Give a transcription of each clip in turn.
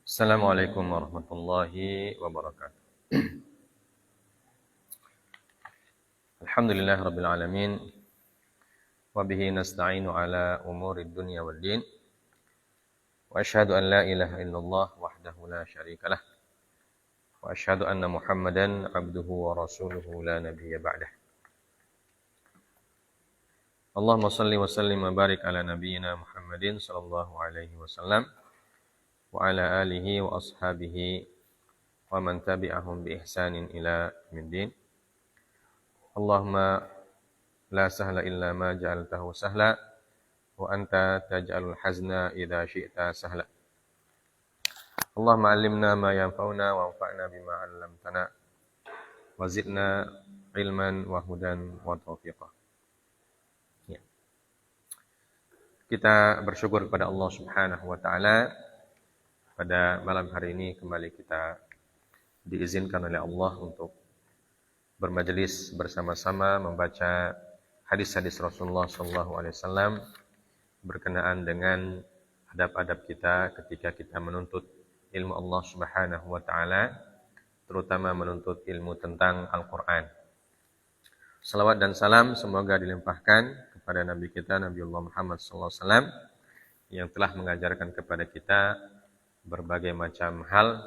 Assalamualaikum warahmatullahi wabarakatuh. Alhamdulillah rabbil alamin. Wa bihi nasta'inu ala umurid dunya wad din. Wa asyhadu an la ilaha illallah wahdahu la syarika lah. Wa asyhadu anna Muhammadan abduhu wa rasuluhu la nabiyya ba'dah. Allahumma salli wa sallim wa barik ala nabiyyina Muhammadin sallallahu alaihi wasallam wa ala alihi wa ashabihi wa man tabi'ahum bi ihsanin ila yaumiddin. Allahumma la sahla illa ma ja'altahu sahla wa anta taj'alul hazna idza syi'ta sahla. Allahumma 'allimna ma yanfa'una wa anfa'na bima 'allamtana wa zidna ilman wa hudan wa taufiqa. Ya. Kita bersyukur kepada Allah Subhanahu wa taala. Pada malam hari ini kembali kita diizinkan oleh Allah untuk bermajelis bersama-sama membaca hadis-hadis Rasulullah SAW berkenaan dengan adab-adab kita ketika kita menuntut ilmu Allah Subhanahu wa taala, terutama menuntut ilmu tentang Al-Qur'an. Salawat dan salam semoga dilimpahkan kepada Nabi kita Nabiullah Muhammad SAW yang telah mengajarkan kepada kita berbagai macam hal,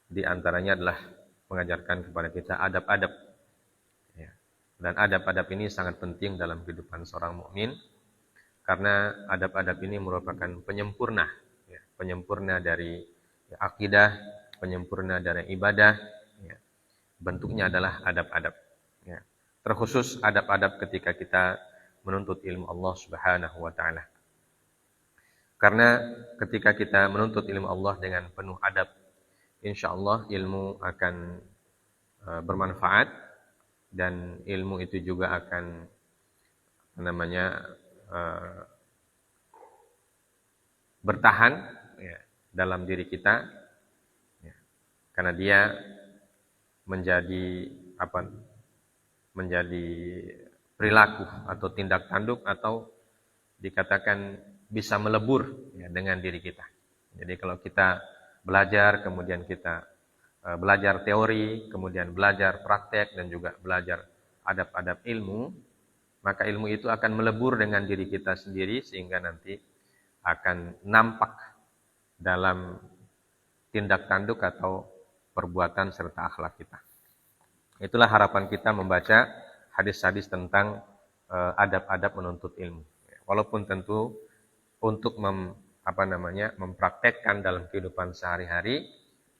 di antaranya adalah mengajarkan kepada kita adab-adab. Ya. Dan adab-adab ini sangat penting dalam kehidupan seorang mukmin, karena adab-adab ini merupakan penyempurna, ya, penyempurna dari akidah, penyempurna dari ibadah. Ya. Bentuknya adalah adab-adab. Ya. Terkhusus adab-adab ketika kita menuntut ilmu Allah Subhanahu wa taala. Karena ketika kita menuntut ilmu Allah dengan penuh adab, insya Allah ilmu akan bermanfaat, dan ilmu itu juga akan bertahan, ya, dalam diri kita, ya, karena dia menjadi perilaku atau tindak tanduk, atau dikatakan bisa melebur, ya, dengan diri kita. Jadi kalau kita belajar, kemudian kita belajar teori, kemudian belajar praktek, dan juga belajar adab-adab ilmu, maka ilmu itu akan melebur dengan diri kita sendiri, sehingga nanti akan nampak dalam tindak tanduk atau perbuatan serta akhlak kita. Itulah harapan kita membaca hadis-hadis tentang adab-adab menuntut ilmu. Walaupun tentu untuk mempraktekkan dalam kehidupan sehari-hari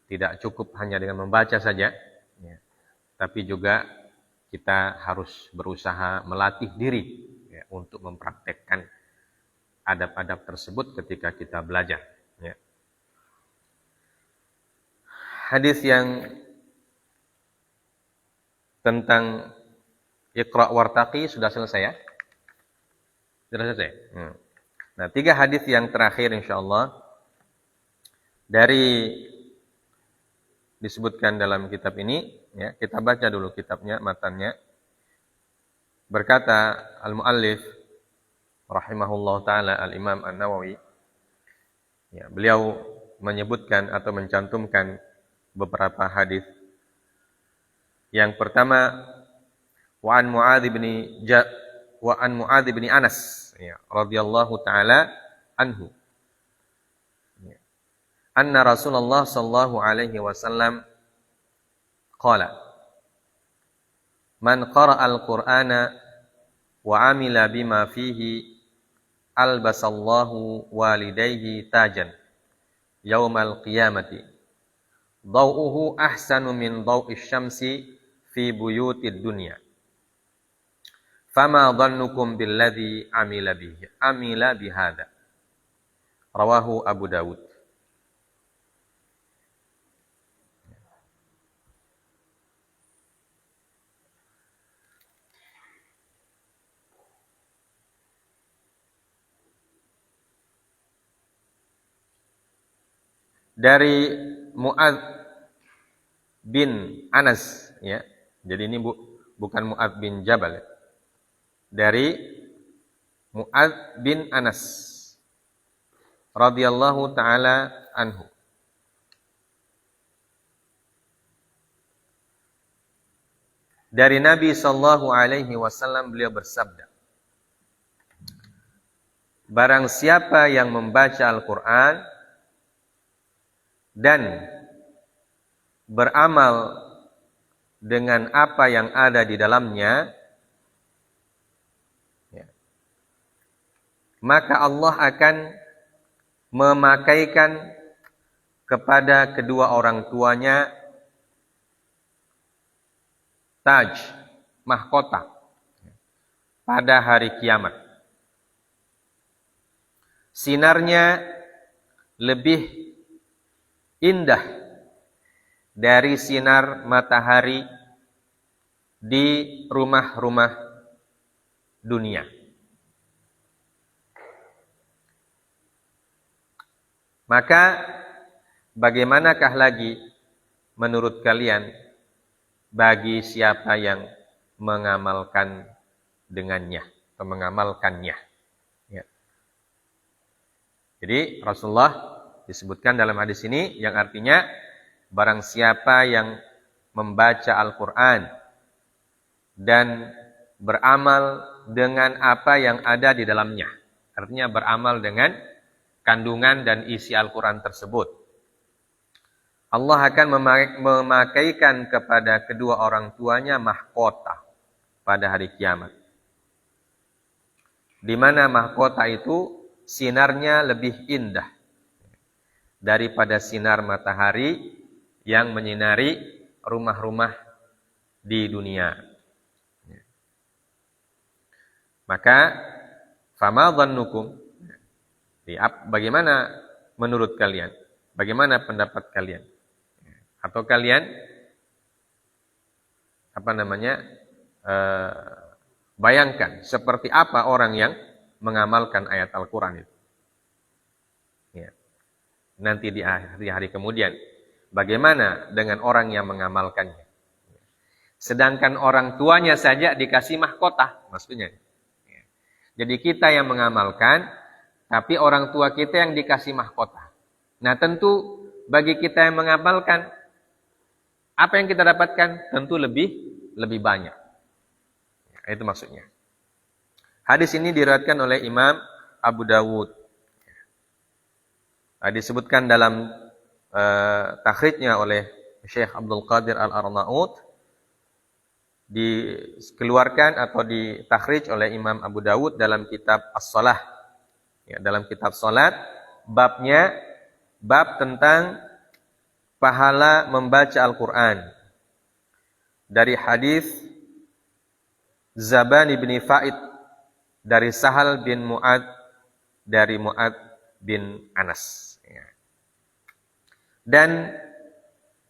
tidak cukup hanya dengan membaca saja, ya, tapi juga kita harus berusaha melatih diri, ya, untuk mempraktekkan adab-adab tersebut ketika kita belajar. Ya. Hadis yang tentang Iqra wartaqi sudah selesai, ya? Sudah selesai. Nah, 3 hadis yang terakhir insyaallah disebutkan dalam kitab ini, ya, kita baca dulu kitabnya, matannya. Berkata al-muallif rahimahullah taala al-Imam An-Nawawi, ya, beliau menyebutkan atau mencantumkan beberapa hadis. Yang pertama, wa an Muadz bin Anas, ya, radhiyallahu taala anhu, ya, anna Rasulullah sallallahu alaihi wasallam qala man qara'al Qur'ana wa amila bima fihi albasallahu walidayhi tajan yaumal qiyamati daw'uhu ahsanu min daw'is syamsi fi buyutid dunya. Fama dhannukum billadhi amila bihadza. Rawahu Abu Dawud. Dari Muadz bin Anas, ya. Jadi ini bukan Muadz bin Jabal, ya. Dari Muadz bin Anas radhiyallahu taala anhu. Dari Nabi sallallahu alaihi wasallam beliau bersabda, barang siapa yang membaca Al-Qur'an dan beramal dengan apa yang ada di dalamnya, maka Allah akan memakaikan kepada kedua orang tuanya taj, mahkota pada hari kiamat. Sinarnya lebih indah dari sinar matahari di rumah-rumah dunia. Maka bagaimanakah lagi menurut kalian bagi siapa yang mengamalkan dengannya atau mengamalkannya? Ya. Jadi Rasulullah disebutkan dalam hadis ini yang artinya barang siapa yang membaca Al-Quran dan beramal dengan apa yang ada di dalamnya. Artinya beramal dengan kandungan dan isi Al-Quran tersebut. Allah akan memakaikan kepada kedua orang tuanya mahkota pada hari kiamat. Di mana mahkota itu sinarnya lebih indah daripada sinar matahari yang menyinari rumah-rumah di dunia. Maka fama dhannukum, bagaimana menurut kalian? Bagaimana pendapat kalian? Atau kalian bayangkan seperti apa orang yang mengamalkan ayat Al-Quran itu. Ya. Nanti di hari kemudian, bagaimana dengan orang yang mengamalkannya? Sedangkan orang tuanya saja dikasih mahkota, maksudnya. Ya. Jadi kita yang mengamalkan, tapi orang tua kita yang dikasih mahkota. Nah tentu bagi kita yang mengamalkan, apa yang kita dapatkan tentu lebih banyak. Itu maksudnya. Hadis ini diriwayatkan oleh Imam Abu Dawud. Disebutkan dalam takhrijnya oleh Syekh Abdul Qadir Al-Arnaud, dikeluarkan atau ditakhrij oleh Imam Abu Dawud dalam kitab As-Shalah. Ya, dalam kitab salat, babnya bab tentang pahala membaca Al-Quran. Dari hadis Zaban bin Fa'id dari Sahal bin Mu'ad dari Mu'ad bin Anas. Dan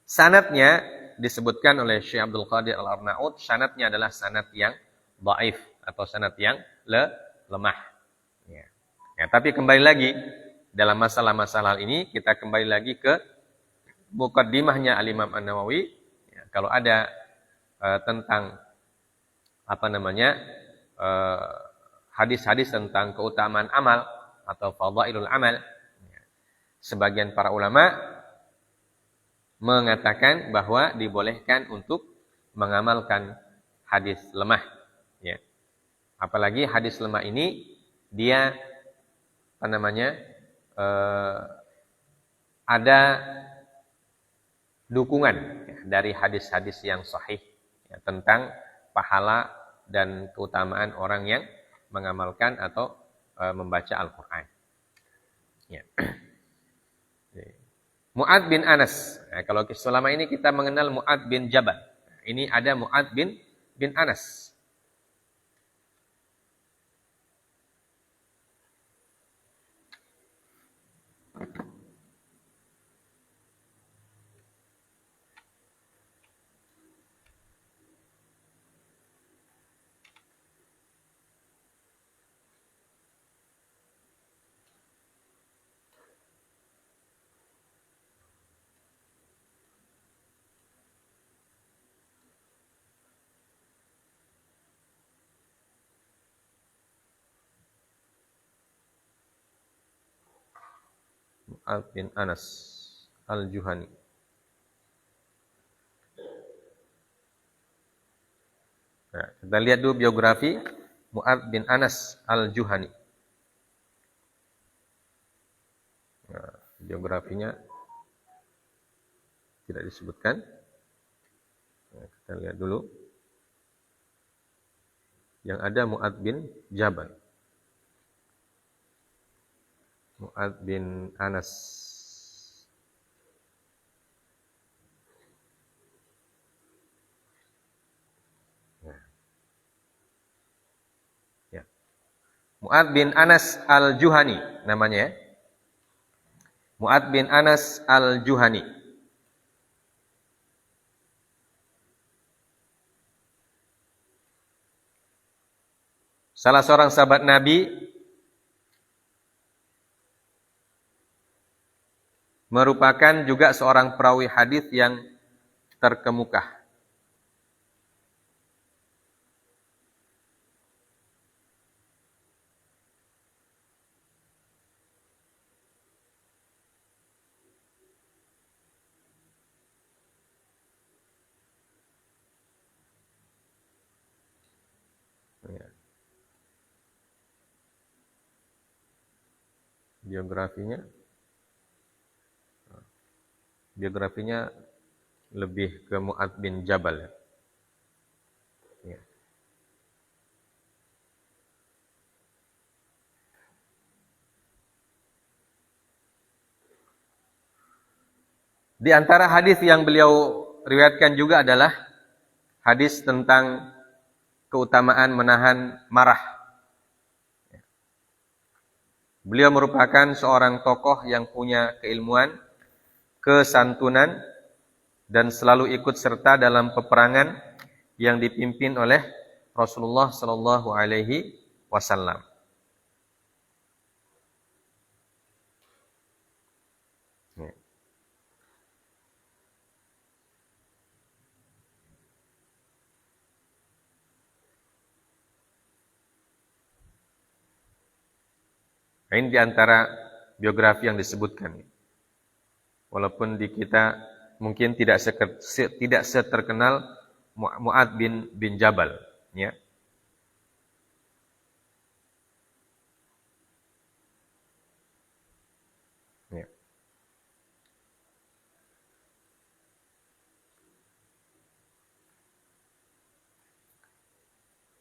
sanadnya disebutkan oleh Syekh Abdul Qadir Al-Arnaud, sanadnya adalah sanad yang dhaif atau sanad yang lemah. Ya, tapi kembali lagi dalam masalah-masalah ini kita kembali lagi ke muqaddimahnya Al-Imam An-Nawawi. Ya, kalau ada tentang hadis-hadis tentang keutamaan amal atau fadhailul amal, ya, sebagian para ulama mengatakan bahwa dibolehkan untuk mengamalkan hadis lemah. Ya. Apalagi hadis lemah ini dia ada dukungan ya, dari hadis-hadis yang sahih ya, tentang pahala dan keutamaan orang yang mengamalkan atau membaca Al-Quran. Ya. Mu'ad bin Anas. Nah, kalau selama ini kita mengenal Mu'ad bin Jabal. Ini ada Mu'ad bin Anas. Mu'ad bin Anas Al-Juhani. Kita lihat dulu biografi Mu'adz bin Anas al-Juhani. Nah, biografinya tidak disebutkan. Nah, kita lihat dulu. Yang ada Mu'adz bin Jabal. Mu'adz bin Anas. Ya. Mu'adz bin Anas al-Juhani namanya ya. Mu'adz bin Anas al-Juhani. Salah seorang sahabat Nabi merupakan juga seorang perawi hadis yang terkemuka. Biografinya lebih ke Mu'adz bin Jabal. Ya. Di antara hadis yang beliau riwayatkan juga adalah hadis tentang keutamaan menahan marah. Beliau merupakan seorang tokoh yang punya keilmuan, kesantunan, dan selalu ikut serta dalam peperangan yang dipimpin oleh Rasulullah Sallallahu Alaihi Wasallam. Nah, ini diantara biografi yang disebutkan. Walaupun di kita mungkin tidak seterkenal Mu'adz bin Jabal, ya. Ya.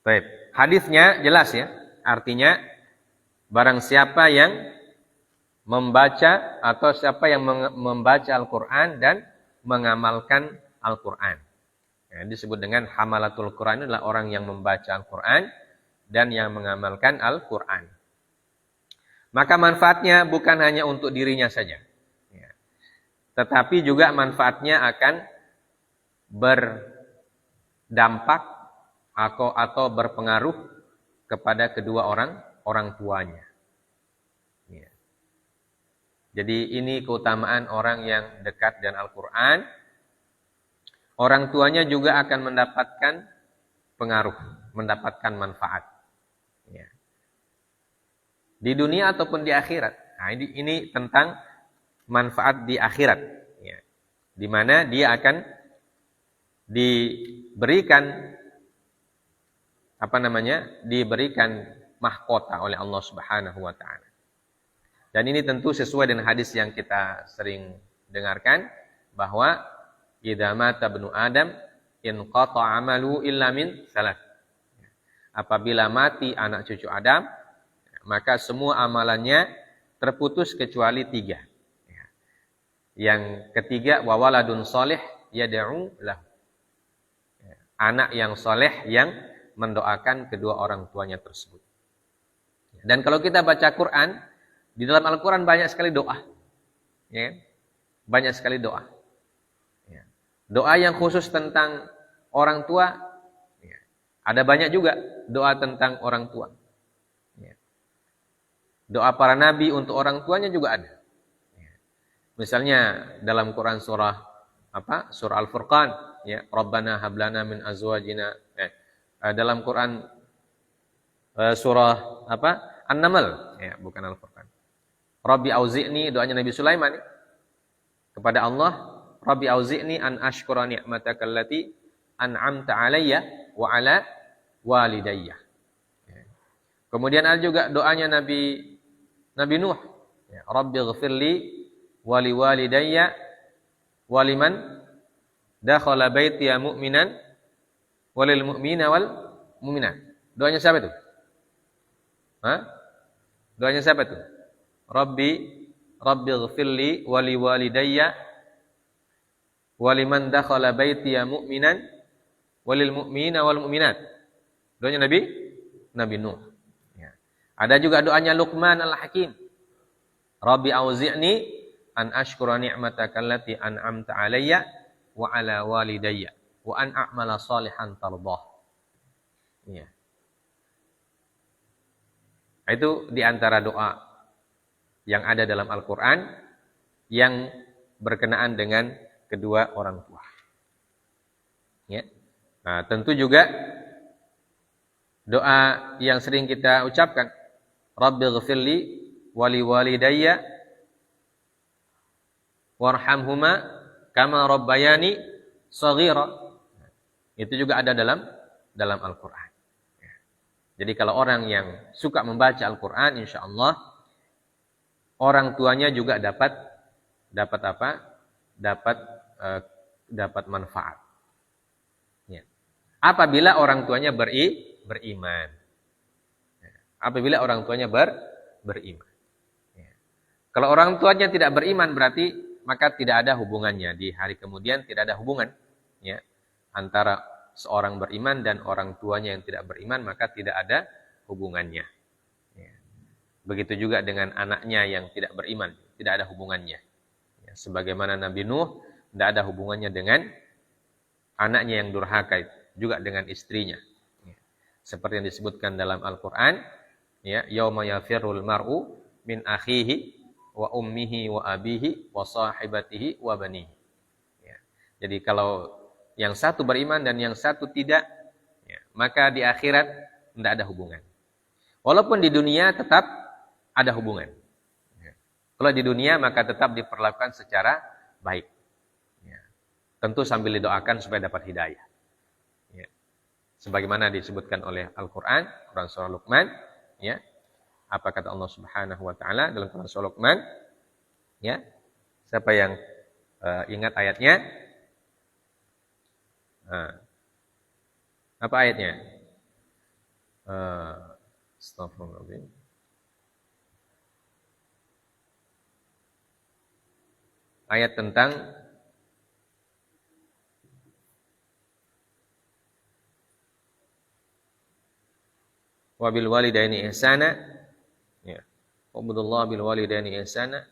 Baik, hadisnya jelas ya. Artinya barang siapa yang membaca atau siapa yang membaca Al-Quran dan mengamalkan Al-Quran. Ya, disebut dengan hamalatul Quran, adalah orang yang membaca Al-Quran dan yang mengamalkan Al-Quran. Maka manfaatnya bukan hanya untuk dirinya saja, ya, tetapi juga manfaatnya akan berdampak atau berpengaruh kepada kedua orang tuanya. Ya. Jadi ini keutamaan orang yang dekat dengan Al-Quran. Orang tuanya juga akan mendapatkan pengaruh, mendapatkan manfaat. Ya. Di dunia ataupun di akhirat. Nah, ini tentang manfaat di akhirat. Ya. Di mana dia akan diberikan diberikan mahkota oleh Allah Subhanahu wa taala. Dan ini tentu sesuai dengan hadis yang kita sering dengarkan, bahwa idza mata ibnu Adam inqata 'amalu illa min salat. Apabila mati anak cucu Adam, maka semua amalannya terputus kecuali 3. Yang ketiga, wa waladun shalih yad'u lahu. Anak yang soleh yang mendoakan kedua orang tuanya tersebut. Dan kalau kita baca Quran, di dalam Al-Quran banyak sekali doa. Ya, banyak sekali doa. Ya. Doa yang khusus tentang orang tua, ya. Ada banyak juga doa tentang orang tua. Ya. Doa para nabi untuk orang tuanya juga ada. Ya. Misalnya dalam Quran surah Al-Furqan, ya, Rabbana hablana min azwajina. Dalam Quran surah An-Naml, ya, bukan Al-Furqan. Rabbi auzi'ni, doanya Nabi Sulaiman ya, kepada Allah, Rabbi auzi'ni an ashkura ni'mataka allati an'amta alayya wa ala walidayya. Kemudian ada juga doanya Nabi Nuh. Rabbighfirli wali walidayya waliman dakhala baitiya mu'minan walil mu'mina wal mu'minat. Doanya siapa itu? Doanya siapa itu? Rabbighfirli wali walidayya waliman dakhala baitiya mu'minan walil mu'mina wal mu'minat. Doanya Nabi Nuh. Ya. Ada juga doanya Luqman al-Hakim. Rabbi auzi'ni an ashkura ni'mataka allati an'amta 'alayya wa 'ala walidayya wa an a'mala salihan tardah. Ya. Itu di antara doa yang ada dalam Al-Qur'an yang berkenaan dengan kedua orang tua. Ya. Nah, tentu juga doa yang sering kita ucapkan, Rabbighfirli wali walidayya warhamhuma kama rabbayani shaghira. Itu juga ada dalam Al-Qur'an. Jadi kalau orang yang suka membaca Al-Qur'an, insyaallah orang tuanya juga dapat apa? Dapat manfaat. Ya. Apabila orang tuanya beriman. Apabila orang tuanya beriman. Ya. Kalau orang tuanya tidak beriman berarti maka tidak ada hubungannya. Di hari kemudian tidak ada hubungan ya, antara seorang beriman dan orang tuanya yang tidak beriman, maka tidak ada hubungannya. Ya. Begitu juga dengan anaknya yang tidak beriman, tidak ada hubungannya. Ya. Sebagaimana Nabi Nuh tidak ada hubungannya dengan anaknya yang durhaka, juga dengan istrinya. Ya. Seperti yang disebutkan dalam Al-Quran, ya, yauma yafirrul mar'u min akhihi wa ummihi wa abihi wa sahibatihi wa banihi. Ya. Jadi kalau yang satu beriman dan yang satu tidak, ya, maka di akhirat tidak ada hubungan. Walaupun di dunia tetap ada hubungan. Ya. Kalau di dunia maka tetap diperlakukan secara baik. Ya. Tentu sambil didoakan supaya dapat hidayah. Ya. Sebagaimana disebutkan oleh Al-Quran, Quran surah Luqman, ya. Apa kata Allah Subhanahu wa taala dalam Quran surah Luqman? Ya. Siapa yang ingat ayatnya? Apa ayatnya? Astaghfirullahaladzim. Ayat tentang wabil walidaini ihsana. Ya. Wa'budullaha bil walidaini ihsana.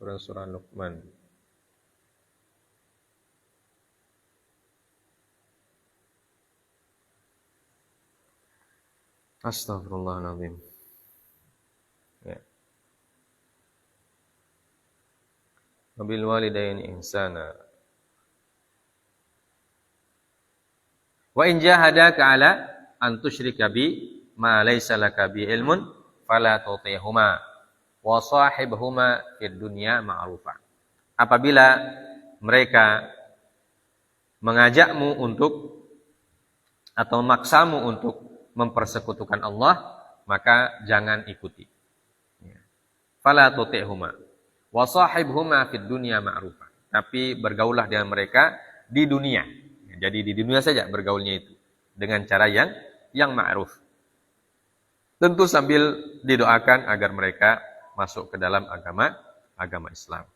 Quran surah Luqman. Astaghfirullahaladzim. Ya. Wabil walidaini ihsana. Wa in jahadaka ala an tusyrika bi ma laysa laka bi ilmun fala tuti'huma wa sahibhuma fid dunya ma'rufa. Apabila mereka mengajakmu untuk atau memaksamu untuk mempersekutukan Allah, maka jangan ikuti. Fala tuti'huma wa sahibhuma fid dunya ma'rufa. Tapi bergaullah dengan mereka di dunia. Jadi di dunia saja bergaulnya itu dengan cara yang ma'ruf. Tentu sambil didoakan agar mereka masuk ke dalam agama Islam.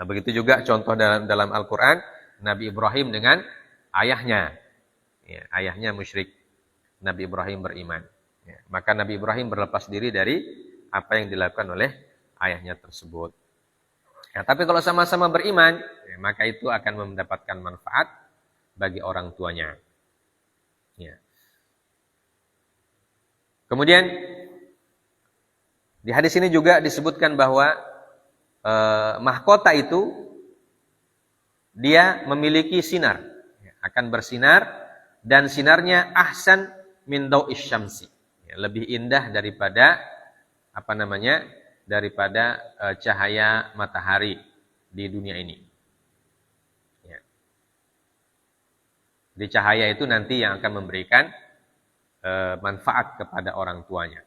Nah, begitu juga contoh dalam Al-Qur'an Nabi Ibrahim dengan ayahnya. Ya, ayahnya musyrik. Nabi Ibrahim beriman. Ya, maka Nabi Ibrahim berlepas diri dari apa yang dilakukan oleh ayahnya tersebut. Ya, tapi kalau sama-sama beriman, ya, maka itu akan mendapatkan manfaat bagi orang tuanya. Ya. Kemudian di hadis ini juga disebutkan bahwa mahkota itu dia memiliki sinar, ya, akan bersinar dan sinarnya ahsan min dau'is syamsi, ya, lebih indah daripada daripada cahaya matahari di dunia ini. Ya. Jadi cahaya itu nanti yang akan memberikan manfaat kepada orang tuanya.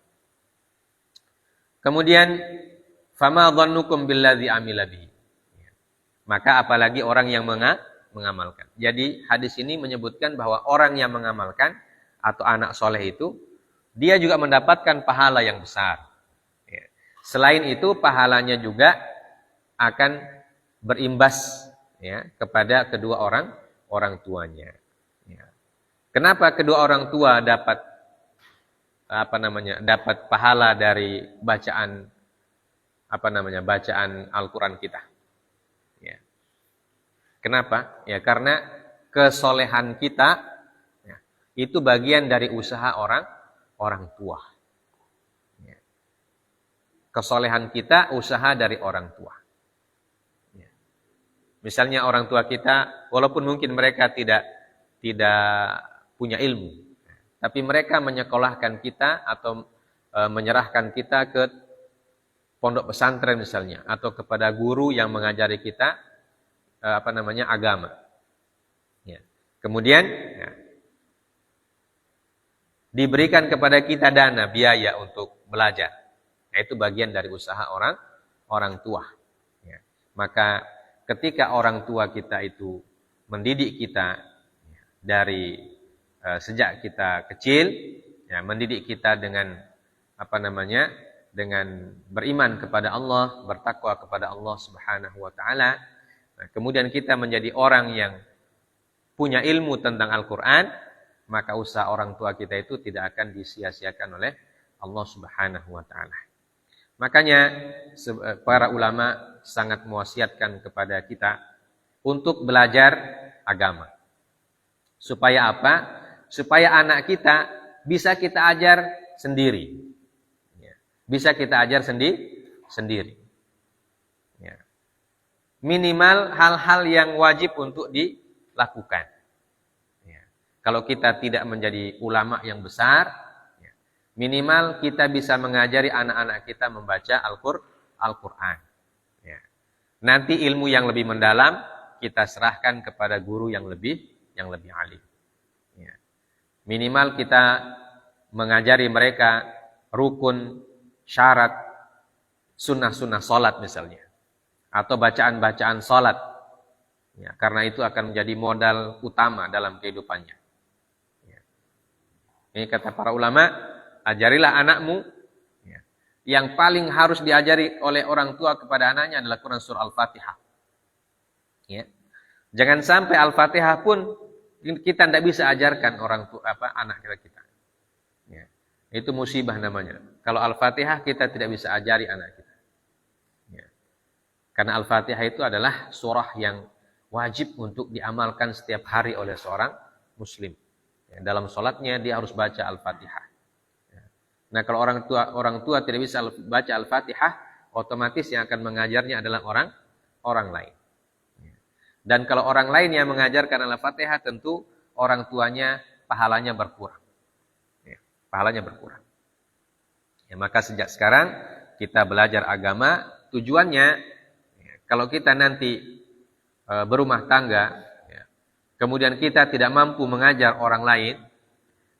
Kemudian fama dhannukum billadzi amila bihi. Maka apalagi orang yang mengamalkan. Jadi hadis ini menyebutkan bahwa orang yang mengamalkan atau anak soleh itu, dia juga mendapatkan pahala yang besar. Selain itu, pahalanya juga akan berimbas kepada kedua orang tuanya. Kenapa kedua orang tua dapat dapat pahala dari bacaan bacaan Al-Quran kita? Kenapa? Ya karena kesolehan kita itu bagian dari usaha orang tua. Kesolehan kita usaha dari orang tua. Misalnya orang tua kita, walaupun mungkin mereka tidak punya ilmu, tapi mereka menyekolahkan kita atau menyerahkan kita ke pondok pesantren misalnya, atau kepada guru yang mengajari kita agama. Kemudian diberikan kepada kita dana biaya untuk belajar. Itu bagian dari usaha orang tua. Maka ketika orang tua kita itu mendidik kita dari sejak kita kecil, mendidik kita dengan dengan beriman kepada Allah, bertakwa kepada Allah Subhanahu wa taala. Kemudian kita menjadi orang yang punya ilmu tentang Al-Quran, maka usaha orang tua kita itu tidak akan disia-siakan oleh Allah Subhanahu wa taala. Makanya para ulama sangat mewasiatkan kepada kita untuk belajar agama. Supaya apa? Supaya anak kita bisa kita ajar sendiri. Bisa kita ajar sendiri. Minimal hal-hal yang wajib untuk dilakukan. Kalau kita tidak menjadi ulama yang besar, minimal kita bisa mengajari anak-anak kita membaca Al-Quran. Nanti ilmu yang lebih mendalam kita serahkan kepada guru yang lebih alim. Minimal kita mengajari mereka rukun, syarat, sunnah-sunnah sholat misalnya. Atau bacaan-bacaan sholat. Karena itu akan menjadi modal utama dalam kehidupannya. Ini kata para ulama, ajarilah anakmu. Yang paling harus diajari oleh orang tua kepada anaknya adalah Quran surah Al-Fatihah. Jangan sampai Al-Fatihah pun kita tidak bisa ajarkan orang tua anak kita. Itu musibah namanya. Kalau Al-Fatihah kita tidak bisa ajari anak kita. Karena Al-Fatihah itu adalah surah yang wajib untuk diamalkan setiap hari oleh seorang muslim. Dalam sholatnya dia harus baca Al-Fatihah. Nah kalau orang tua tidak bisa baca Al-Fatihah, otomatis yang akan mengajarnya adalah orang lain. Dan kalau orang lain yang mengajarkan Al-Fatihah, tentu orang tuanya pahalanya berkurang. Pahalanya berkurang. Maka sejak sekarang kita belajar agama, tujuannya kalau kita nanti berumah tangga, kemudian kita tidak mampu mengajar orang lain,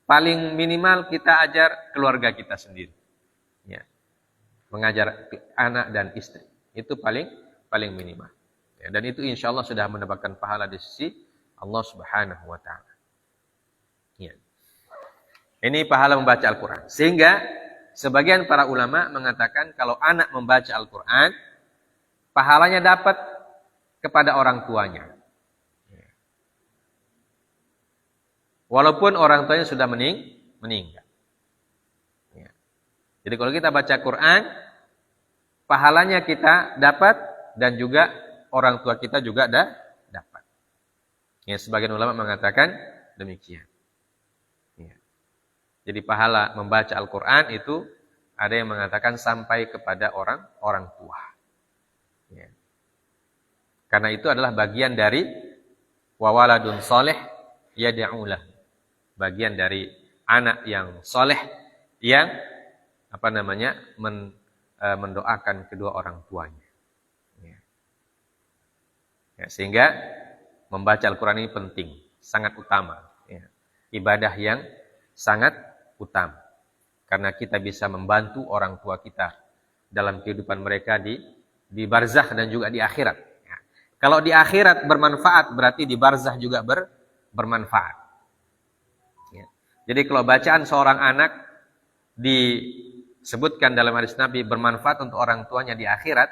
paling minimal kita ajar keluarga kita sendiri. Mengajar anak dan istri. Itu paling minimal. Dan itu insya Allah sudah mendapatkan pahala di sisi Allah Subhanahu wa ta'ala. Ini pahala membaca Al-Quran. Sehingga sebagian para ulama mengatakan kalau anak membaca Al-Quran, pahalanya dapat kepada orang tuanya. Walaupun orang tuanya sudah meninggal. Jadi kalau kita baca Quran, pahalanya kita dapat dan juga orang tua kita juga dapat. Sebagian ulama mengatakan demikian. Jadi pahala membaca Al-Quran itu ada yang mengatakan sampai kepada orang tua. Karena itu adalah bagian dari wawaladun soleh yad'ulah. Bagian dari anak yang soleh yang mendoakan kedua orang tuanya. Sehingga membaca Al-Quran ini penting. sangat utama. Ya. Ibadah yang sangat utama. Karena kita bisa membantu orang tua kita dalam kehidupan mereka di barzakh dan juga di akhirat. Ya. Kalau di akhirat bermanfaat, berarti di barzakh juga bermanfaat. Ya. Jadi kalau bacaan seorang anak disebutkan dalam hadis Nabi bermanfaat untuk orang tuanya di akhirat,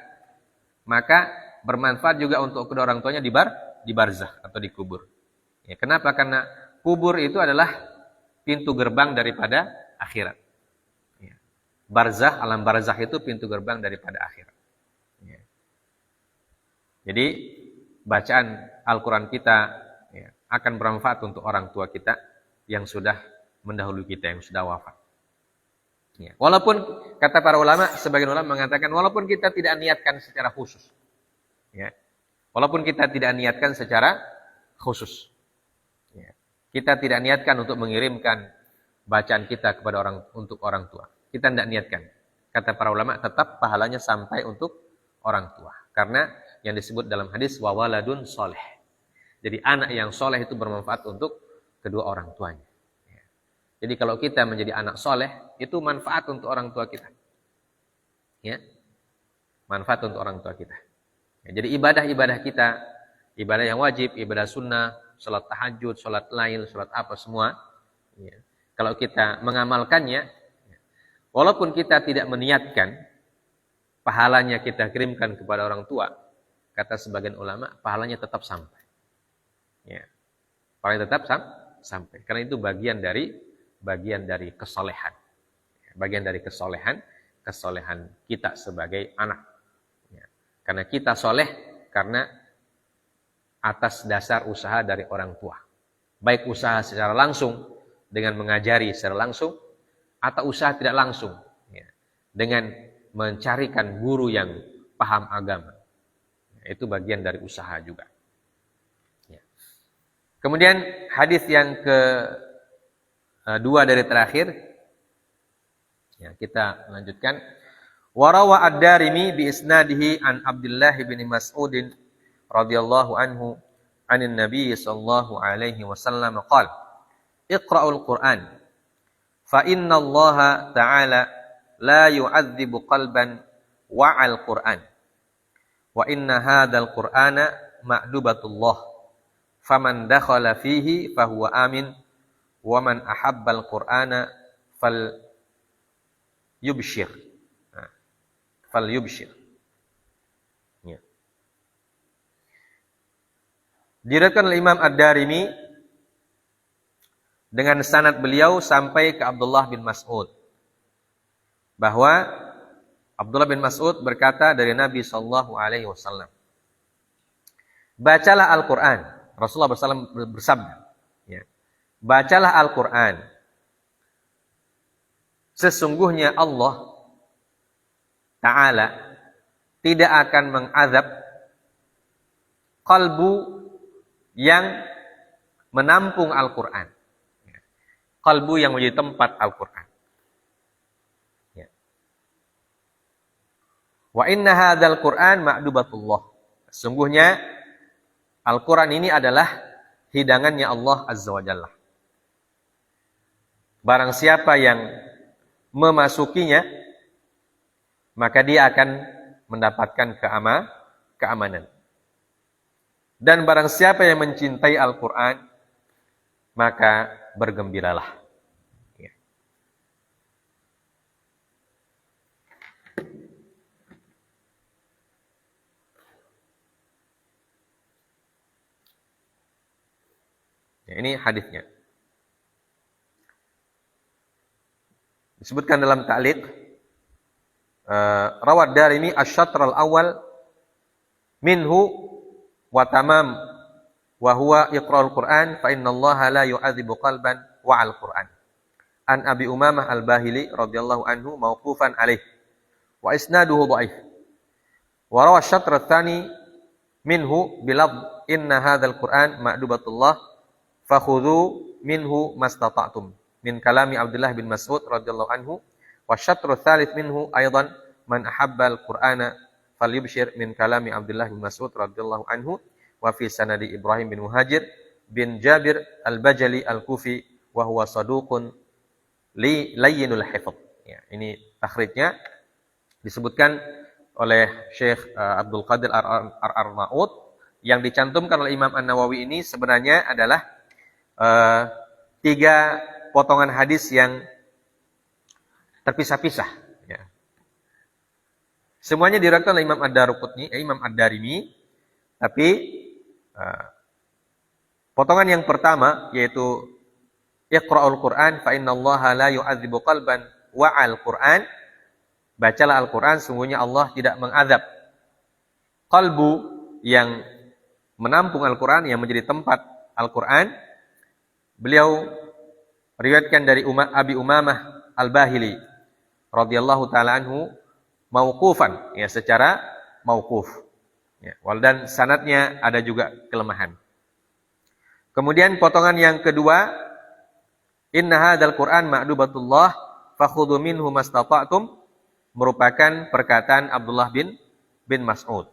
maka bermanfaat juga untuk kedua orang tuanya di barzakh atau di kubur. Ya, kenapa? Karena kubur itu adalah pintu gerbang daripada akhirat. Ya. Barzakh, alam barzakh itu pintu gerbang daripada akhirat. Ya. Jadi bacaan Al-Quran kita ya, akan bermanfaat untuk orang tua kita yang sudah mendahului kita, yang sudah wafat. Ya. Walaupun kata para ulama, sebagian ulama mengatakan walaupun kita tidak niatkan secara khusus. Ya. Walaupun kita tidak niatkan secara khusus. Ya. Kita tidak niatkan untuk mengirimkan bacaan kita kepada untuk orang tua. Kita tidak niatkan. Kata para ulama tetap pahalanya sampai untuk orang tua. Karena yang disebut dalam hadis wawaladun soleh. Jadi anak yang soleh itu bermanfaat untuk kedua orang tuanya. Ya. Jadi kalau kita menjadi anak soleh, itu manfaat untuk orang tua kita. Ya. Manfaat untuk orang tua kita. Ya, jadi ibadah-ibadah kita, ibadah yang wajib, ibadah sunnah, sholat tahajud, sholat lail, sholat apa semua. Ya. Kalau kita mengamalkannya, walaupun kita tidak meniatkan, pahalanya kita kirimkan kepada orang tua, kata sebagian ulama, pahalanya tetap sampai. Ya. Pahalanya tetap sampai. Karena itu bagian dari kesolehan. Bagian dari kesolehan kita sebagai anak. Ya. Karena kita soleh, karena atas dasar usaha dari orang tua. Baik usaha secara langsung, dengan mengajari secara langsung, atau usaha tidak langsung, ya, dengan mencarikan guru yang paham agama. Ya, itu bagian dari usaha juga. Ya. Kemudian hadis yang kedua dari terakhir, ya, kita lanjutkan. Warawa ad-Darimi bi isnadihi an Abdullah bin Mas'ud radhiyallahu anhu anin Nabi sallallahu alaihi wasallam qala Iqra'ul Qur'an fa inna Allah ta'ala la yu'adzibu qalban wa'al Qur'an wa inna hadzal Qur'ana ma'dubatullah faman dakhala fihi fahuwa amin wa man ahabbal Qur'ana fal yubshir. Ya. Diriwayatkan oleh Imam Ad-Darimi dengan sanad beliau sampai ke Abdullah bin Mas'ud bahwa Abdullah bin Mas'ud berkata dari Nabi sallallahu alaihi wasallam, bacalah Al-Qur'an. Rasulullah bersabda, ya, bacalah Al-Qur'an. Sesungguhnya Allah Ta'ala tidak akan mengazab kalbu yang menampung Al-Quran. Kalbu yang menjadi tempat Al-Quran. Ya. Wa inna hadzal Qur'an ma'dubatullah. Sesungguhnya Al-Quran ini adalah hidangannya Allah Azza wa Jalla. Barang siapa yang memasukinya, maka dia akan mendapatkan keamanan. Dan barang siapa yang mencintai Al-Quran, maka bergembiralah. Ya. Ya, ini hadisnya. Disebutkan dalam ta'liq, rawat Darimi asy-syatr al-awwal minhu wa tamam wa huwa iqra'ul Qur'an fa innallaha la yu'adzibu qalban wa'al Qur'an. An Abi Umamah al-Bahili radhiyallahu anhu mauqufan alaih wa isnaduhu dhaif. Wa rawa asy-syatr ats-tsani minhu bilafdh inna hadzal Qur'an ma'dubatullah fakhudhu minhu mastata'tum min kalami Abdullah bin Mas'ud radhiyallahu anhu. Wa syatru tsalits minhu aidan man ahabbal Qur'ana falyubshir min kalami Abdullah bin Mas'ud radhiyallahu anhu wa fi sanadi Ibrahim bin Muhajir bin Jabir Al-Bajali Al-Kufi wa huwa saduqun layyinul hifdz. Ya, ini takhrijnya disebutkan oleh Syekh Abdul Qadir Ar-Arnaud. Yang dicantumkan oleh Imam An-Nawawi ini sebenarnya adalah 3 potongan hadis yang terpisah-pisah. Ya. Semuanya diriwayatkan oleh Imam Imam Ad-Darimi, tapi potongan yang pertama yaitu Iqra'ul Qur'an fa innallaha la yu'adzibu qalban wa'al Qur'an. Bacalah Al-Qur'an, sungguhnya Allah tidak mengadab qalbu yang menampung Al-Qur'an, yang menjadi tempat Al-Qur'an. Beliau riwayatkan dari Abi Umamah Al-Bahili radhiyallahu taala anhu mauqufan, ya, secara mauquf. Ya, dan sanadnya ada juga kelemahan. Kemudian potongan yang kedua, inna hadzal Qur'an ma'dubatullah fakhudhu minhu mastata'tum, merupakan perkataan Abdullah bin Mas'ud.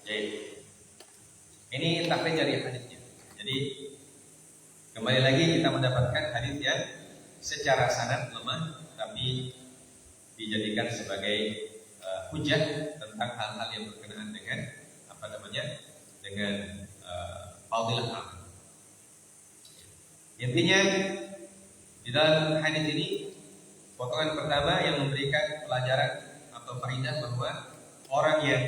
Jadi, ini takhrij dari hadisnya. Jadi kembali lagi kita mendapatkan hadis yang secara sanad lemah, tapi dijadikan sebagai hujah tentang hal-hal yang berkenaan dengan dengan fadilah amal. Intinya di dalam hadis ini potongan pertama yang memberikan pelajaran atau faidah bahwa orang yang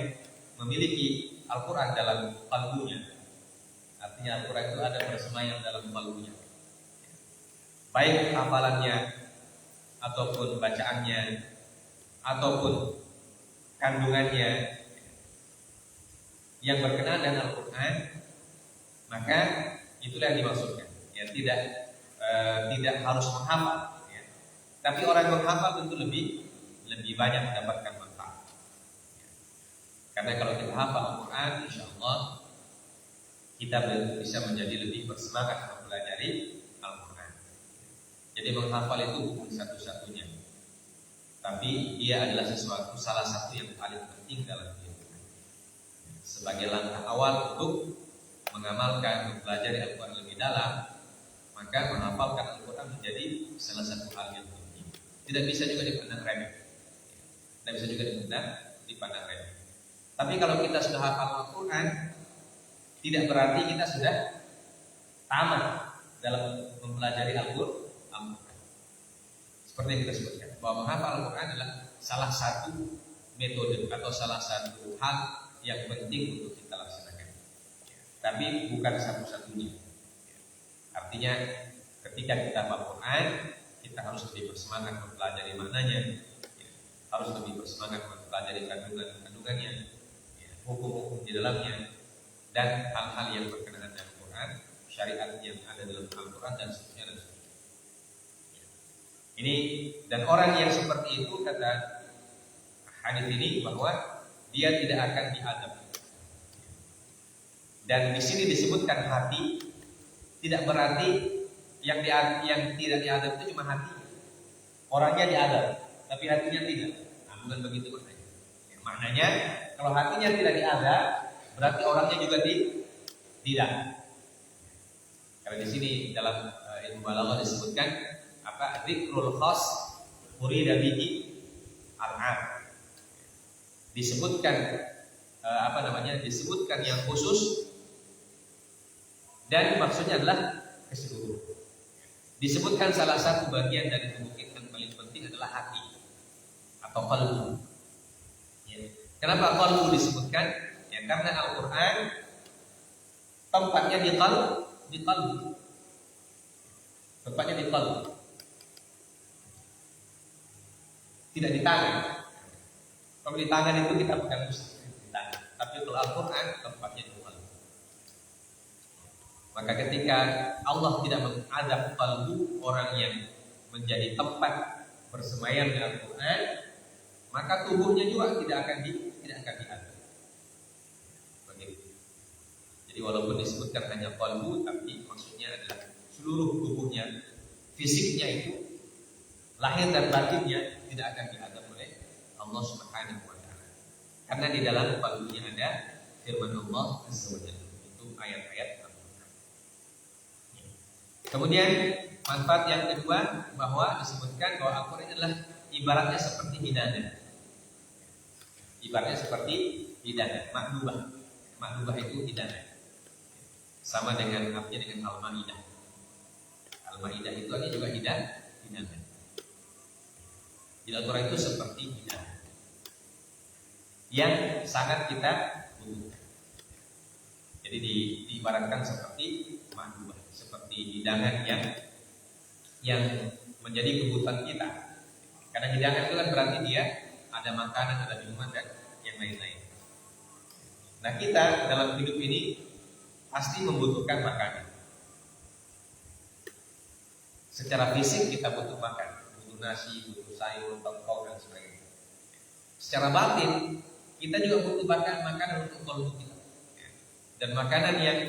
memiliki Al-Quran dalam qalbunya, artinya Al-Quran itu ada bersemayam dalam qalbunya, baik hafalannya ataupun bacaannya ataupun kandungannya yang berkenaan dengan Al-Quran, maka itulah yang dimaksudkan. Ya, tidak harus menghafal, ya. Tapi orang yang menghafal tentu lebih banyak mendapatkan manfaat. Karena kalau kita hafal Al-Quran, insya Allah kita bisa menjadi lebih bersemangat mempelajari Al-Quran. Jadi menghafal itu bukan satu-satunya, tapi dia adalah salah satu yang paling penting dalam hidup. Sebagai langkah awal untuk mengamalkan, mempelajari Al-Quran lebih dalam, maka menghafalkan Al-Quran menjadi salah satu hal yang penting. Tidak bisa juga dipandang remeh. Tidak bisa juga dipandang remeh. Tapi kalau kita sudah hafal Al-Quran, tidak berarti kita sudah tamat dalam mempelajari Al-Quran. Seperti yang kita sebutkan, bahwa menghafal Al-Quran adalah salah satu metode atau salah satu hal yang penting untuk kita laksanakan. Tapi bukan satu-satunya. Artinya ketika kita hafal Al-Quran, kita harus lebih bersemangat mempelajari maknanya, harus lebih bersemangat mempelajari kandungannya, hukum-hukum di dalamnya, dan hal-hal yang berkenaan dengan Al-Quran, syariat yang ada dalam Al-Quran dan seterusnya. Ini, dan orang yang seperti itu, kata hadis ini, bahwa dia tidak akan diadab. Dan di sini disebutkan hati, tidak berarti yang tidak diadab itu cuma hati. Orangnya diadab, tapi hatinya tidak. Nah, bukan begitu maknanya. Maknanya kalau hatinya tidak diadab, berarti orangnya juga tidak. Karena di sini dalam ilmu balaghah disebutkan apa? Dzikrul khas urida bihi al-'am. Disebutkan disebutkan yang khusus dan maksudnya adalah keseluruhan. Disebutkan salah satu bagian dari tubuh kita yang paling penting adalah hati atau qalbu. Kenapa qalbu disebutkan? Ya, karena Al-Quran tempatnya di qalbu. Tempatnya di qalbu. Tidak di tangan. Kalau di tangan itu kita pegang pusat. Tapi kalau Al-Quran tempatnya di qalbu. Maka ketika Allah tidak mengadab qalbu orang yang menjadi tempat bersemayam di Al-Quran, maka tubuhnya juga tidak akan diadab. Begitu. Jadi walaupun disebutkan hanya qalbu, tapi maksudnya adalah seluruh tubuhnya, fisiknya itu, lahir dan batinnya tidak akan diadab oleh Allah Subhanahu wa taala. Karena di dalam qalbunya ada firman Allah Azza wa Jalla. Itu ayat-ayat Al-Qur'an. Kemudian manfaat yang kedua, bahwa disebutkan bahwa Al-Qur'an adalah ibaratnya seperti hidangan. Ibaratnya seperti hidangan, makdubah. Makdubah itu hidangan. Sama dengan artinya dengan Al-Maidah. Al-Maidah itu artinya juga hidangan. Jadi Al-Quran itu seperti hidangan yang sangat kita butuhkan. Jadi diibaratkan seperti makdubah, seperti hidangan yang menjadi kebutuhan kita. Karena hidangan itu kan berarti dia ada makanan, ada minuman dan yang lain-lain. Nah, kita dalam hidup ini pasti membutuhkan makanan. Secara fisik kita butuh makan, butuh nasi, butuh sayur, tongkol dan sebagainya. Secara batin kita juga butuh makanan untuk kalbu kita. Dan makanan yang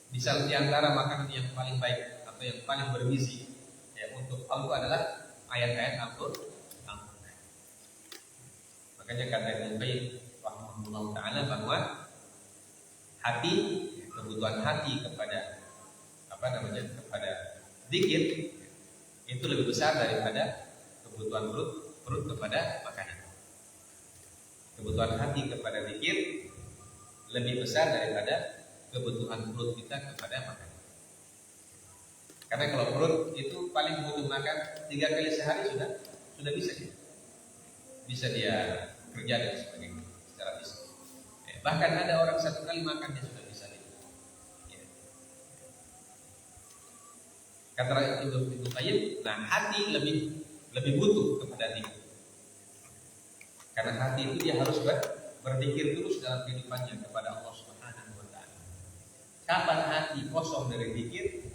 bisa di antara makanan yang paling baik atau yang paling bergizi ya untuk kalbu adalah ayat-ayat Al-Qur'an. Makanya kata Ibnu Qayyim rahimahullah taala bahwa hati, kebutuhan hati kepada kepada zikir itu lebih besar daripada kebutuhan perut kepada makanan. Kebutuhan hati kepada zikir lebih besar daripada kebutuhan perut kita kepada makanan. Karena kalau perut itu paling butuh makan 3 kali sehari sudah bisa dia kerja dan sebagainya secara fisik. Bahkan ada orang 1 kali makan dia sudah bisa. Kata Ibnu Qayyim, nah hati lebih butuh kepada zikir. Karena hati itu dia harus berzikir terus dalam kehidupannya kepada Allah Subhanahu wa taala. Kapan hati kosong dari zikir,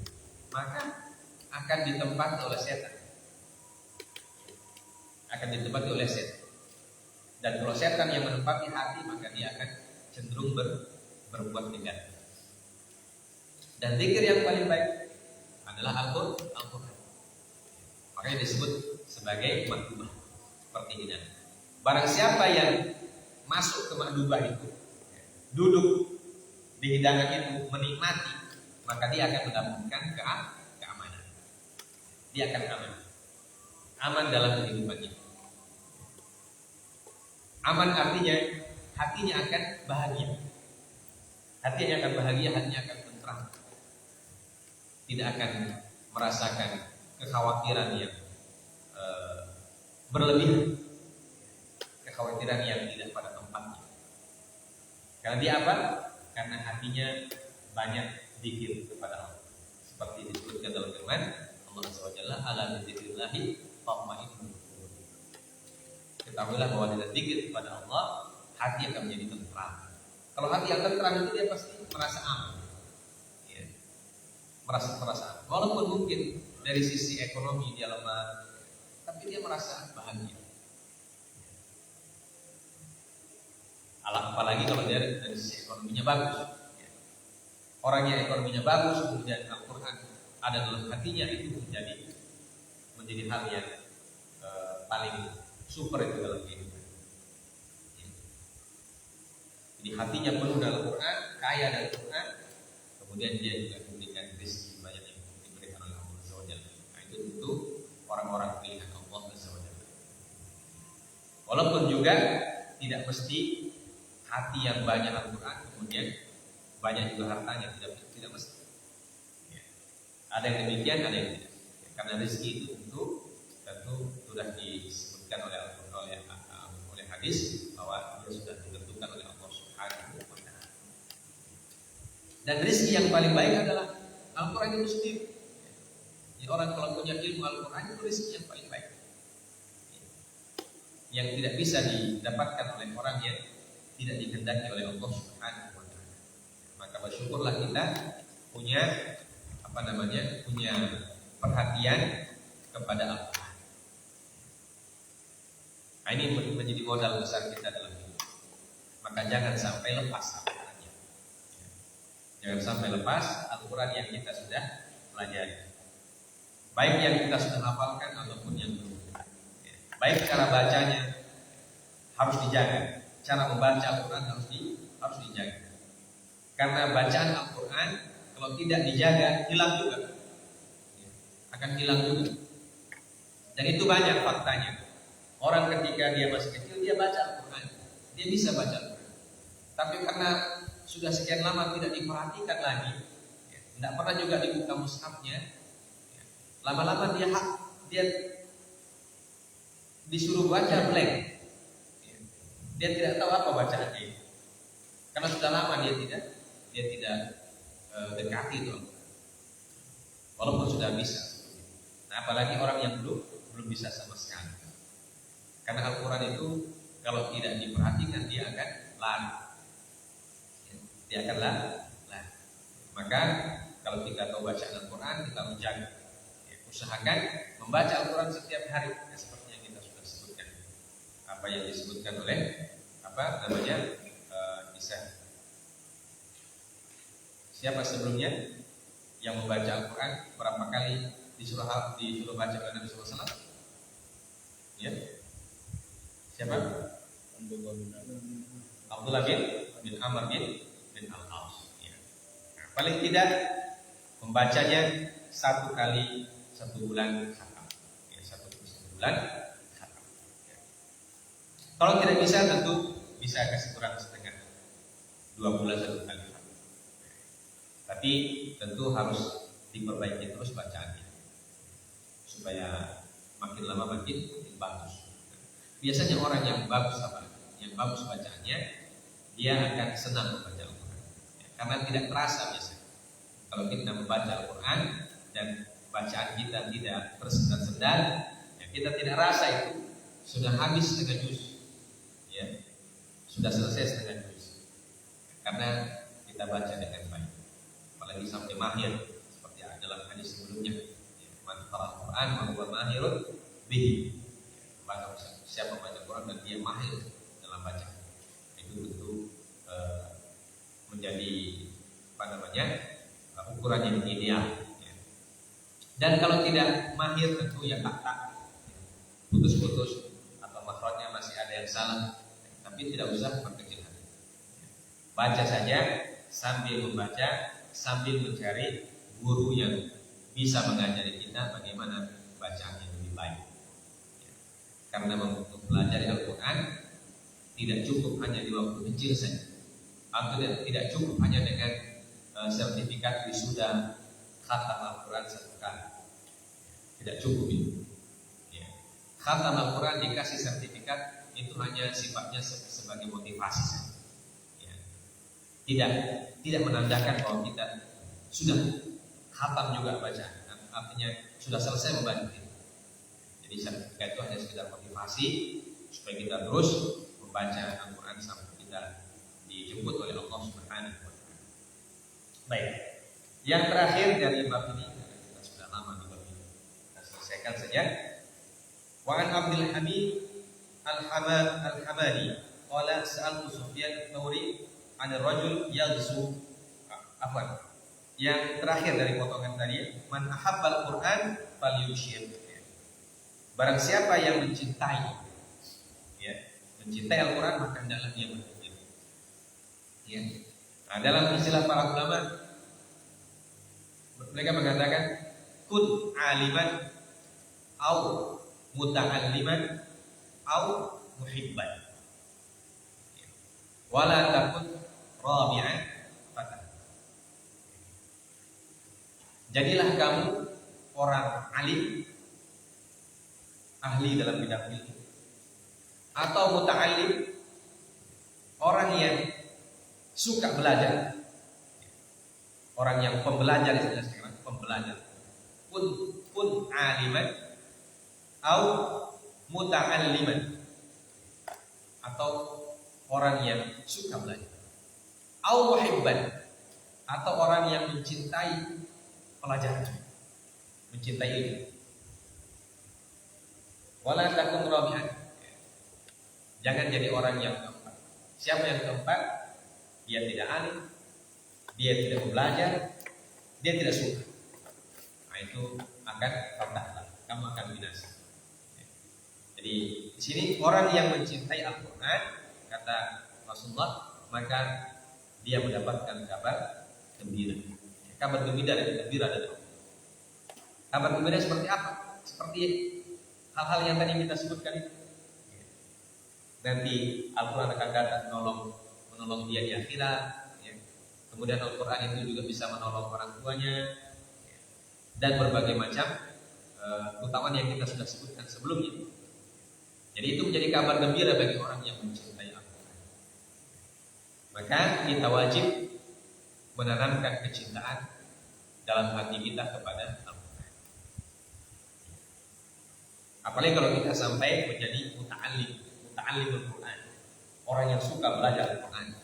maka akan ditempati oleh setan. Dan kalau setan yang menempati hati, maka dia akan cenderung berbuat negatif. Dan zikir yang paling baik adalah Al-Quran. Makanya disebut sebagai makdubah, seperti hidangan. Barang siapa yang masuk ke makdubah itu, duduk di hidangan itu, menikmati, maka dia akan mendapatkan keamanan. Dia akan aman dalam kehidupannya. Aman artinya hatinya akan bahagia. Hatinya akan bahagia, hatinya akan tenteram. Tidak akan merasakan kekhawatiran yang berlebihan, kekhawatiran yang tidak pada tempatnya. Karena dia apa? Karena hatinya banyak zikir kepada Allah. Seperti disebutkan dalam firman Allah Subhanahu wa taala, "Ala bidzikrillahi tatma'innul qulub." Ketahuilah bahwa dengan zikir kepada Allah, hati akan menjadi tentram. Kalau hati yang tentram itu dia pasti merasa aman. Merasa aman. Walaupun mungkin dari sisi ekonomi dia lemah, tapi dia merasa bahagia. Apalagi kalau dia dari sisi ekonominya bagus. Orang yang ekonominya bagus, kemudian Al-Quran ada dalam hatinya, itu menjadi hal yang paling super itu dalam kehidupan. Jadi hatinya penuh dengan Al-Quran, kaya dengan Al-Quran, kemudian dia juga diberikan rezeki banyak yang diberikan oleh Allah SWT. Nah, itu tentu orang-orang pilihan Allah SWT. Walaupun juga tidak mesti hati yang banyak Al-Quran kemudian banyak juga hartanya, tidak mesti. Ya. Ada yang demikian, ada yang tidak. Ya, karena rezeki itu tentu sudah disebutkan oleh hadis bahwa dia sudah ditentukan oleh Allah Subhanahu wa taala. Dan rezeki yang paling baik adalah Al-Quran itu sendiri. Jadi orang kalau punya ilmu Al-Quran itu rezeki yang paling baik, yang tidak bisa didapatkan oleh orang yang tidak dikehendaki oleh Allah Subhanahu wa taala. Maka bersyukurlah kita punya punya perhatian kepada Al-Quran. Nah, ini menjadi modal besar kita dalam hidup. Maka jangan sampai lepas Al-Qurannya. Jangan sampai lepas Al-Quran yang kita sudah pelajari. Baik yang kita sudah hafalkan ataupun yang belum. Baik cara bacanya harus dijaga. Cara membaca Al-Quran harus dijaga. Karena bacaan Al-Quran kalau tidak dijaga hilang juga. Akan hilang juga. Dan itu banyak faktanya. Orang ketika dia masih kecil dia baca Al-Quran. Dia bisa baca Al-Quran. Tapi karena sudah sekian lama tidak diperhatikan lagi, tidak pernah juga dibuka mushafnya, lama-lama dia disuruh baca blank. Dia tidak tahu apa bacaannya. Karena sudah lama dia tidak dekati itu. Walaupun sudah bisa. Nah, apalagi orang yang belum bisa sama sekali. Karena Al-Quran itu kalau tidak diperhatikan dia akan lari. Dia akan lari. Maka kalau kita tahu bacaan Al-Quran kita harus jaga. Usahakan membaca Al-Quran setiap hari. Seperti yang kita sudah sebutkan. Apa yang disebutkan oleh bisa. Siapa sebelumnya yang membaca Al-Quran berapa kali disuruh baca oleh Nabi SAW? Ya. Siapa? Abdullah bin Amr bin Al-As. Ya. Nah, paling tidak membacanya 1 kali 1 bulan khatam. Ya, 1 bulan khatam. Ya. Kalau tidak bisa tentu bisa kasih kurang setengah 2 bulan 1 kali khatam. Tapi tentu harus diperbaiki terus bacaannya supaya makin lama makin bagus. Biasanya orang yang bagus bacaannya, dia akan senang membaca Al-Quran. Karena tidak terasa biasanya. Kalau kita membaca Al-Quran dan bacaan kita tidak bersendal-sendal, ya kita tidak rasa itu sudah habis setengah juz, ya sudah selesai setengah juz. Karena kita baca dengan baik, apalagi sampai mahir seperti dalam hadis sebelumnya. Man qara'a Al-Quran wa huwa mahirun bihi. Siapa membaca Quran dan dia mahir dalam bacaan, itu tentu menjadi ukuran yang ideal. Dan kalau tidak mahir tentu ya kata putus-putus atau makhrajnya masih ada yang salah, tapi tidak usah memperkecil hati. Baca saja sambil membaca, sambil mencari guru yang bisa mengajari kita bagaimana bacaan yang lebih baik. Karena untuk belajar Al-Quran tidak cukup hanya di waktu kecil saja, atau tidak cukup hanya dengan sertifikat wisuda khatam Al-Quran 1 kali. Tidak cukup itu. Ya. Khatam Al-Quran dikasih sertifikat itu hanya sifatnya sebagai motivasi saja. Ya. Tidak menandakan bahwa kita sudah khatam juga bacaan, artinya sudah selesai membaca. Jadi sertifikat itu hanya sekedar motivasi supaya kita terus membaca Al-Quran sampai kita dijemput oleh Allah Subhanahu wa taala. Baik. Yang terakhir dari bab ini, kita sudah lama di bab ini. Kita selesaikan saja. Wa an Abdul Hamid Al-Hamadi qala sa'altu Sufyan Tsauri 'an ar-rajul yaghzu. Yang terakhir dari potongan tadi, man ahabbal Qur'an falyushir. Barang siapa yang mencintai, ya, mencintai Al-Quran maka hendaklah dia berpikir. Ya. Nah, dalam istilah para ulama, mereka mengatakan kun aliman, au muta'alliman, au muhibban. Wala takun rabi'an fatah. Jadilah kamu orang alim, ahli dalam bidang ilmu, atau muta'allim, orang yang suka belajar, orang yang pembelajar, istilah sekarang pembelajar. Kun aliman au muta'alliman, atau orang yang suka belajar. Au muhibban, atau orang yang mencintai pelajaran, mencintai ilmu. Wala takun rabi'an, jangan jadi orang yang keempat. Siapa yang keempat? Dia tidak alim, dia tidak belajar, dia tidak suka. Nah, itu akan patah, kamu akan binasa. Jadi di sini orang yang mencintai Al-Quran, kata Rasulullah, maka dia mendapatkan kabar gembira. Kabar gembira dari Allah. Kabar gembira seperti apa? Seperti hal-hal yang tadi kita sebutkan itu. Nanti Al-Quran akan datang menolong dia di akhirat. Kemudian Al-Quran itu juga bisa menolong orang tuanya, dan berbagai macam keutamaan yang kita sudah sebutkan sebelumnya. Jadi itu menjadi kabar gembira bagi orang yang mencintai Al-Quran. Maka kita wajib menanamkan kecintaan dalam hati kita kepada Al-Quran. Apalagi kalau kita sampai menjadi muta'allim Al-Quran, orang yang suka belajar Al-Quran.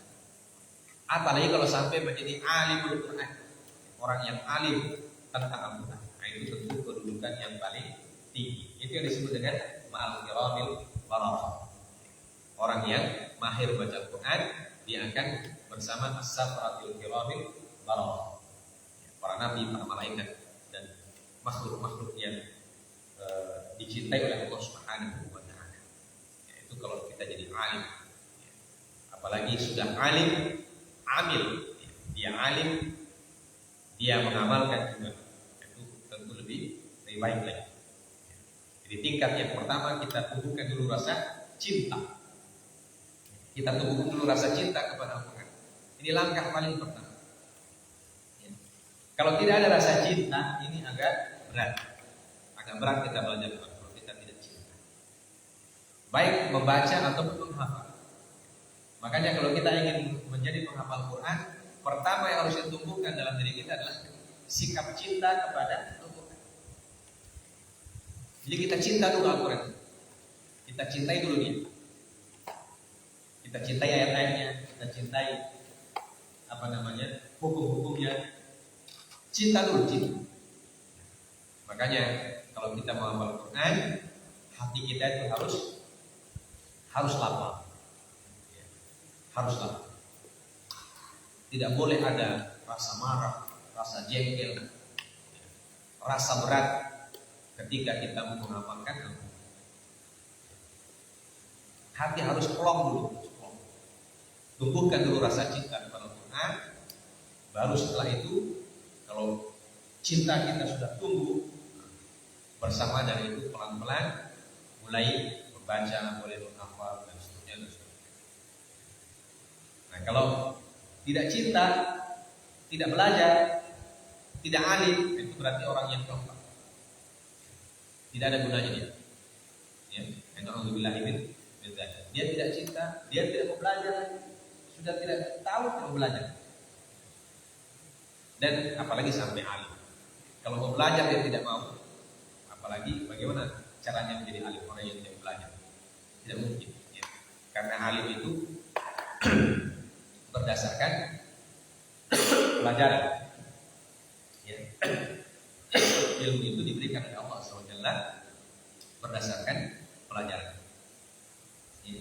Apalagi kalau sampai menjadi alim Al-Quran, orang yang alim tentang Al-Quran. Nah, itu tentu kedudukan yang paling tinggi. Itu yang disebut dengan ma'al kiramil bararah. Orang yang mahir baca Al-Quran, dia akan bersama as-safratil kiramil bararah, para nabi, para malaikat, dan makhluk-makhluk yang dicintai oleh Allah Subhanahu wa ta'ala. Itu kalau kita jadi alim. Apalagi sudah alim, amil, dia alim, dia mengamalkan juga, itu tentu lebih baik lagi. Jadi tingkat yang pertama, kita tumbuhkan dulu rasa cinta. Kita tumbuhkan dulu rasa cinta kepada Al-Quran. Ini langkah paling pertama. Kalau tidak ada rasa cinta, ini agak berat. Agak berat kita belajar Al-Quran kalau kita tidak cinta. Baik membaca ataupun menghafal. Makanya kalau kita ingin menjadi penghafal Quran, pertama yang harus ditumbuhkan dalam diri kita adalah sikap cinta kepada Al-Quran. Jadi kita cinta dulu Al-Quran. Kita cintai dulu dia. Kita cintai ayat-ayatnya, kita cintai hukum-hukumnya. Cinta dulu, cinta. Makanya kalau kita menghafal Al-Quran, hati kita itu harus lapang. Harus lapang. Tidak boleh ada rasa marah, rasa jengkel, rasa berat ketika kita menghafalkan Al-Quran. Hati harus plong dulu. Tumbuhkan dulu rasa cinta kepada Al-Quran. Baru setelah itu, kalau cinta kita sudah tumbuh, bersama dari itu pelan-pelan mulai membaca, mulai menghafal, dan seterusnya. Nah, kalau tidak cinta, tidak belajar, tidak alim, itu berarti orang yang keempat. Tidak ada gunanya dia. Ya, dia tidak cinta, dia tidak mau belajar, sudah tidak tahu mau belajar. Dan apalagi sampai alim. Kalau mau belajar dia tidak mau, apalagi bagaimana caranya menjadi alim orang yang tidak belajar? Tidak mungkin. Ya. Karena alim itu berdasarkan pelajaran. Ya. Ilmu itu diberikan oleh Allah SWT berdasarkan pelajaran. Ya.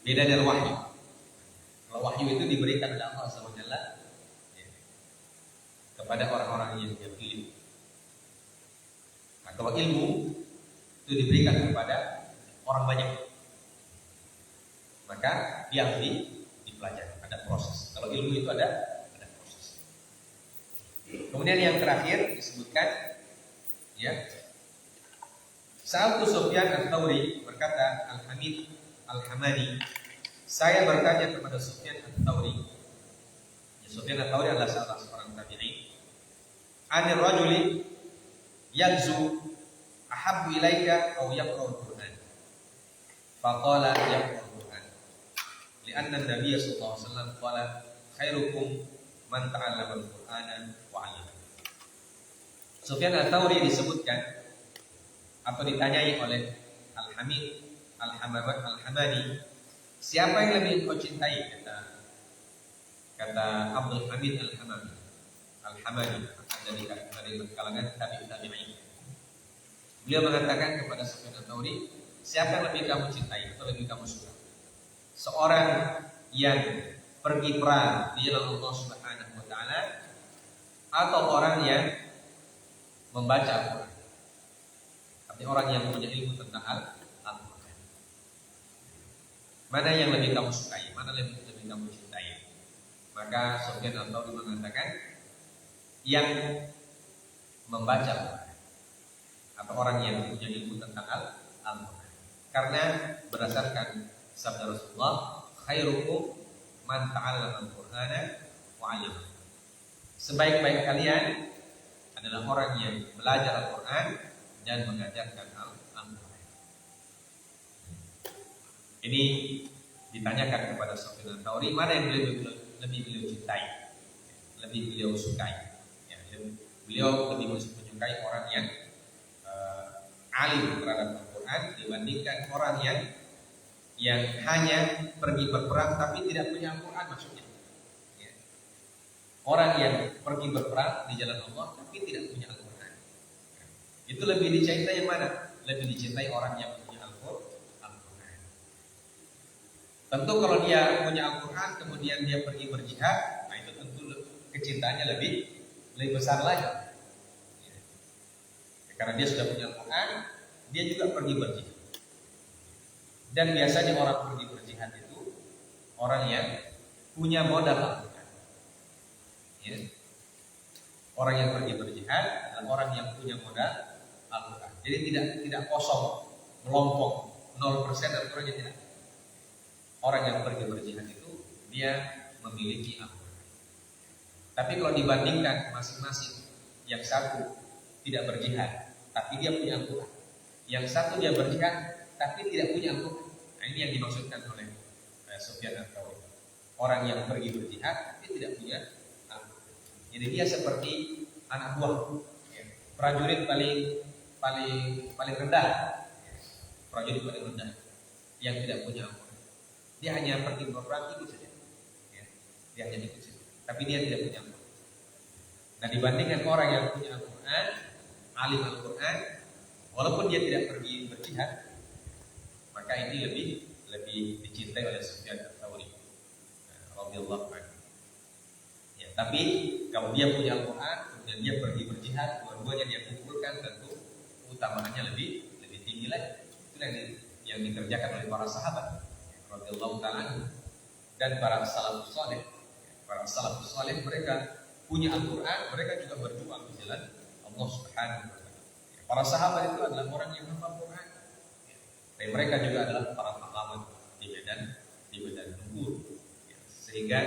Beda dari wahyu. Kalau wahyu itu diberikan oleh Allah SWT kepada orang-orang yang terpilih. Nah, kalau ilmu itu diberikan kepada orang banyak, maka dia harus dipelajari. Ada proses. Kalau ilmu itu ada proses. Kemudian yang terakhir disebutkan, ya, Sa'altu Sufyan Ats-Tsauri, berkata Al-Hamid Al-Hamani, saya bertanya kepada Sufyan Ats-Tsauri. Ya, Sufyan Ats-Tsauri adalah salah seorang tabi'in. Anir rajuli yanzu ahabbu ilaika aw yaqra'ul Qur'an. Faqala yaqra'ul Qur'an. Li'anna an-nabiy sallallahu alaihi wasallam qala khairukum man ta'allama al-Qur'ana wa 'allama. Sufyan Ats-Tsauri disebutkan atau ditanyai oleh Al-Hamid Al-Hamani, Siapa yang lebih engkau cintai? Kata Abdul Hamid Al-Hamadi dari kalangan tabi'in. Beliau mengatakan kepada Sufyan Ats-Tsauri, siapa yang lebih kamu cintai atau lebih kamu suka? Seorang yang pergi perang di jalan Allah Subhanahu wa taala atau orang yang membaca Al-Qur'an? Artinya orang yang punya ilmu tentang Al-Qur'an. Mana yang lebih kamu sukai? Mana lebih kamu cintai? Maka Sufyan Ats-Tsauri mengatakan yang membaca Al-Qur'an atau orang yang punya ilmu tentang Al-Qur'an. Karena berdasarkan sabda Rasulullah, khairukum man ta'allama al-Qur'ana wa 'allama. Sebaik-baik kalian adalah orang yang belajar Al-Qur'an dan mengajarkan Al-Qur'an. Ini ditanyakan kepada Sufyan Ats-Tsauri, mana yang lebih beliau cintai, lebih beliau sukai. Ya, beliau lebih menyukai orang yang alim terhadap Al-Quran dibandingkan orang yang hanya pergi berperang tapi tidak punya Al-Quran maksudnya. Ya. Orang yang pergi berperang di jalan Allah tapi tidak punya Al-Quran. Itu lebih dicintai yang mana? Lebih dicintai orang yang punya Al-Quran. Tentu kalau dia punya Al-Quran kemudian dia pergi berjihad, nah itu tentu kecintaannya lebih besar lagi. Karena dia sudah punya Al-Quran, dia juga pergi berjihad. Dan biasanya orang pergi berjihad itu orang yang punya modal Al-Quran. Ya. Orang yang pergi berjihad adalah orang yang punya modal Al-Quran. Jadi tidak kosong, melompong, 0% Al-Qurannya tidak. Orang yang pergi berjihad itu dia memiliki Al-Quran. Tapi kalau dibandingkan masing-masing, yang satu tidak berjihad tapi dia punya Al-Quran, yang satu dia berjihad tapi tidak punya Al-Quran. Nah, ini yang dimaksudkan oleh Sufyan Ats-Tsauri. Orang yang pergi berjihad tapi tidak punya Al-Quran. Jadi dia seperti anak buah, ya, prajurit paling rendah, ya, prajurit paling rendah yang tidak punya Al-Quran. Dia hanya pergi berperang ikut saja, ya, dia hanya ikut saja, tapi dia tidak punya Al-Quran. Nah, dibandingkan orang yang punya Al-Quran, alim Al-Quran, walaupun dia tidak pergi berjihad, maka ini lebih dicintai oleh Sufyan Ats-Tsauri radhiyallahu anhu. Ya, tapi kalau dia punya Al-Quran, kemudian dia pergi berjihad, dua-duanya dia kumpulkan, tentu utamaannya lebih tinggi lagi. Itulah yang dikerjakan oleh para sahabat radhiyallahu taala dan para salafus saleh. Para salafus saleh mereka punya Al-Quran, mereka juga berjuang di jalan Allah Subhanahu wa taala. Para sahabat itu adalah orang yang hafal Quran. Dan mereka juga adalah para pahlawan di medan tempur. Sehingga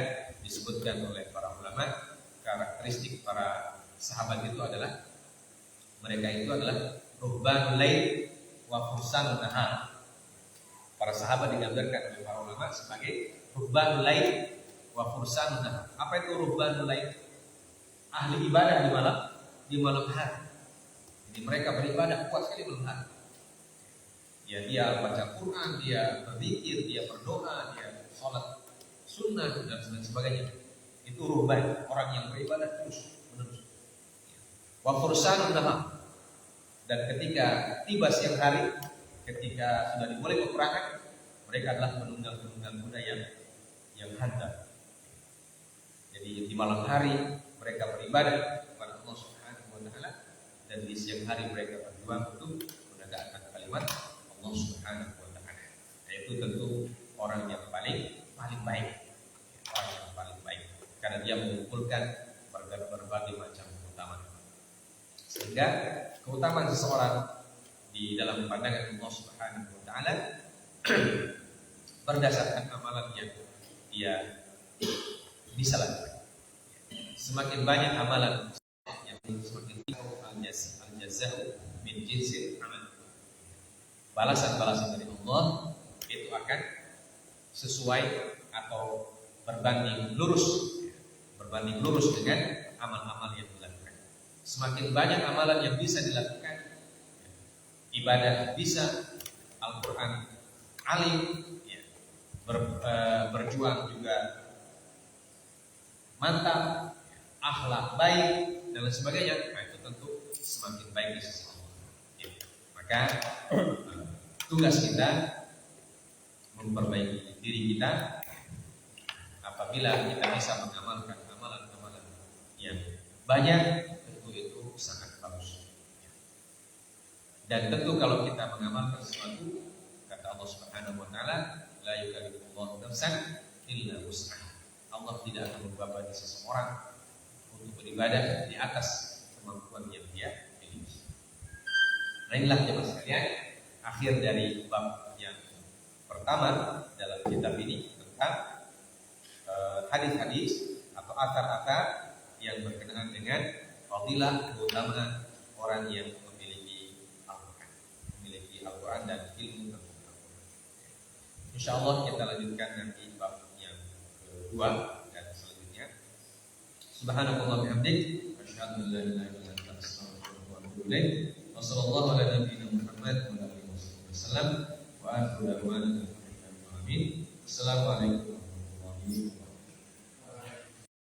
disebutkan oleh para ulama, karakteristik para sahabat itu adalah mereka itu adalah ruhbanul lail wa fursanun nahar. Para sahabat digambarkan oleh para ulama sebagai ruhbanul lail wa fursanun nahar. Apa itu ruhbanul lail? Ahli ibadah di malam hari. Jadi mereka beribadah kuat sekali malam hari. Ya, dia baca Quran, dia berzikir, dia berdoa, dia sholat sunnah dan sebagainya. Itu ruhban, orang yang beribadah terus menerus. Wa fursanun nahar. Dan ketika tiba siang hari, ketika sudah dimulai peperangan, mereka adalah penunggang kuda yang handal. Jadi di malam hari mereka beribadah kepada Allah Subhanahu wa taala, dan di siang hari mereka berjuang untuk menegakkan kalimat Allah Subhanahu wa taala. Yaitu tentu orang yang paling baik. Orang yang paling baik karena dia mengumpulkan berbagai macam keutamaan. Sehingga keutamaan seseorang di dalam pandangan Allah Subhanahu wa taala berdasarkan amalan yang dia bisa lakukan. Semakin banyak amalan yang semakin al-jazaa min jinsil amal. Balasan-balasan dari Allah itu akan sesuai atau berbanding lurus dengan amal-amal yang dilakukan. Semakin banyak amalan yang bisa dilakukan, ibadah bisa, Al-Quran alim, ya, berjuang juga mantap, akhlak baik dan lain sebagainya, nah itu tentu semakin baik di sisi Allah. Ya. Maka tugas kita memperbaiki diri kita. Apabila kita bisa mengamalkan amalan-amalan yang banyak, tentu itu sangat bagus. Dan tentu kalau kita mengamalkan sesuatu, kata Allah Subhanahu wa taala, la yukallifullahu nafsan illa wus'aha. Allah tidak akan membebani seseorang untuk beribadah di atas kemampuan yang dia miliki. Nah inilah jemaah sekalian, akhir dari bab yang pertama dalam kitab ini tentang hadis-hadis atau akar-akar yang berkenaan dengan fadilah keutamaan orang yang memiliki Al-Quran dan ilmu tentang Al-Quran. InsyaAllah kita lanjutkan nanti bab yang kedua dan selanjutnya. Subhanallah bihamdik, asyhadu an la ilaha illa anta, astaghfiruka wa atubu ilaik. Wa sallallahu ala nabiyyina Muhammad wa ala alihi wasallam wa akhiru da'wana alhamdulillahi rabbil alamin. Assalamualaikum warahmatullahi wabarakatuh.